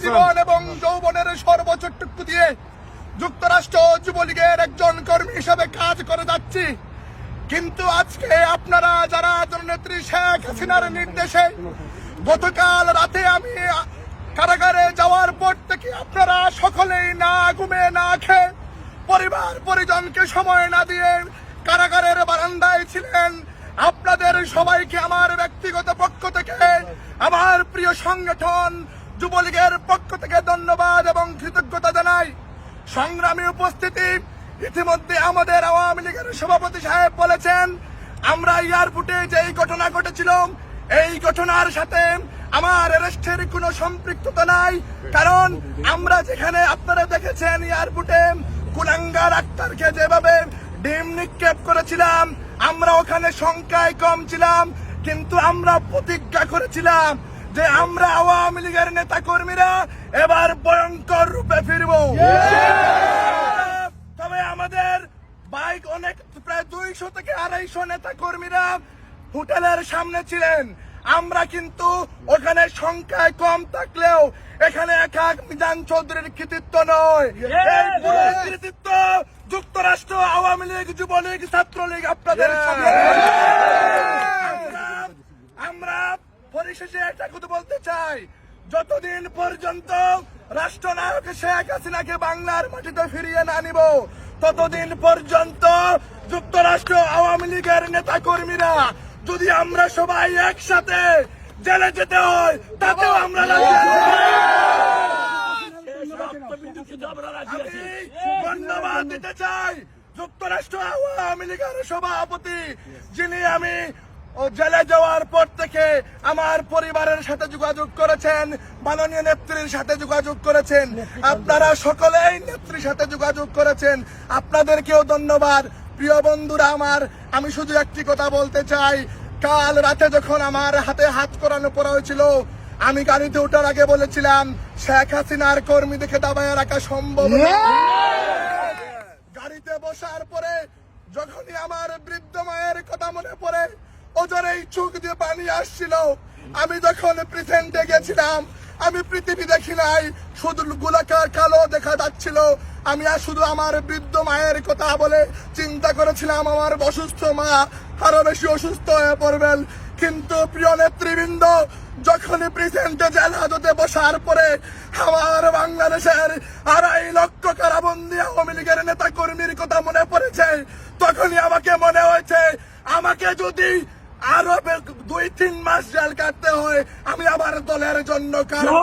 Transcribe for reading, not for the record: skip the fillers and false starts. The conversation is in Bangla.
জীবন এবং যৌবনের সর্বোচ্চটুকু দিয়ে যুক্তরাষ্ট্র যুবলীগের একজন কর্মী হিসেবে কাজ করে যাচ্ছি। কিন্তু আজকে আপনারা যারা জননেত্রী শেখ হাসিনার নির্দেশে গতকাল রাতে আমি কারাগারে যাওয়ার পর থেকে আপনারা সকলেই না ঘুমে না খেয়ে পরিবার পরিজনকে সময় না দিয়ে কারাগারের বারান্দায় ছিলেন। আপনাদের সবাইকে আমার ব্যক্তিগত পক্ষ থেকে, আমার প্রিয় সংগঠন যুবলীগের পক্ষ থেকে ধন্যবাদ এবং কৃতজ্ঞতা জানাই। সংগ্রামী উপস্থিতি, ইতিমধ্যে আমাদের আওয়ামী লীগের সভাপতি সাহেব বলেছেন আমরা এয়ারপোর্টে যেই ঘটনা ঘটেছিল এই ঘটনার সাথে আমার অ্যারেস্টের কোনো সম্পৃক্ততা নাই। কারণ আমরা যেখানে আপনারা দেখেছেন এয়ারপোর্টে কুলাঙ্গার আক্তারকে যেভাবে ডিম নিক্ষেপ করেছিলাম, আমরা ওখানে সংখ্যায় কম ছিলাম, কিন্তু আমরা প্রতিজ্ঞা করেছিলাম যে আমরা আওয়ামী লীগের নেতা কর্মীরা এবার ভয়ঙ্কর রূপে ফিরব। তবে আমাদের বাইক অনেক, প্রায় 200 থেকে 250 নেতা কর্মীরা হোটেলের সামনে ছিলেন। আমরা কিন্তু ওখানে সংখ্যায় কম থাকলেও এখানে একা মিজান চৌধুরীর কৃতিত্ব নয়, এই পুরো কৃতিত্ব যুক্তরাষ্ট্র আওয়ামী লীগ, যুবলীগ, ছাত্রলীগ আপনাদের সাথে। আমরা পরিশেষে একটা কথা বলতে চাই, যতদিন পর্যন্ত রাষ্ট্রনায়ক শেখ হাসিনাকে বাংলার মাটিতে ফিরিয়ে না নিব ততদিন পর্যন্ত যুক্তরাষ্ট্র আওয়ামী লীগের নেতা কর্মীরা যদি আমরা সবাই একসাথে জেলে যেতে হয় তাতেও আমরা ধন্যবাদ দিতে চাই যুক্তরাষ্ট্র আওয়ামী লীগের সভাপতি, যিনি আমি জেলে যাওয়ার পর থেকে আমার পরিবারের সাথে যোগাযোগ করেছেন, মাননীয় নেত্রীর সাথে যোগাযোগ করেছেন, আপনারা সকলেই নেত্রীর সাথে যোগাযোগ করেছেন, আপনাদেরকেও ধন্যবাদ। প্রিয় বন্ধুরা আমার, আমি শুধু একটি কথা বলতে চাই, কাল রাতে যখন আমার হাতে হাত করানো পড়া হয়েছিল আমি গাড়িতে ওঠার আগে বলেছিলাম শেখ হাসিনার কর্মী দেখে দাবায় রাখা সম্ভব না। গাড়িতে বসার পরে যখনই আমার বৃদ্ধ মায়ের কথা মনে পড়ে ওজনেই চোখ দিয়ে পানি আসছিল। আমি যখন প্রেজেন্টে গেছিলাম আমি পৃথিবী দেখি নাই, শুধু গোলাকার কালো দেখা যাচ্ছিল। আমি আর শুধু আমার বৃদ্ধ মায়ের কথা বলে চিন্তা করেছিলাম আমার অসুস্থ মা আরো বেশি অসুস্থ হয়ে পড়বেন। কিন্তু প্রিয় নেতৃবৃন্দ, যখনই প্রেজেন্টে জেল হাজতে বসার পরে আমার বাংলাদেশের 2.5 লক্ষ কারাবন্দী আওয়ামী লীগের নেতা কর্মীর কথা মনে পড়েছে, তখনই আমাকে মনে হয়েছে আমাকে যদি আরো 2-3 মাস জেল কাটতে হয় আমি আমার দলের জন্য কারণ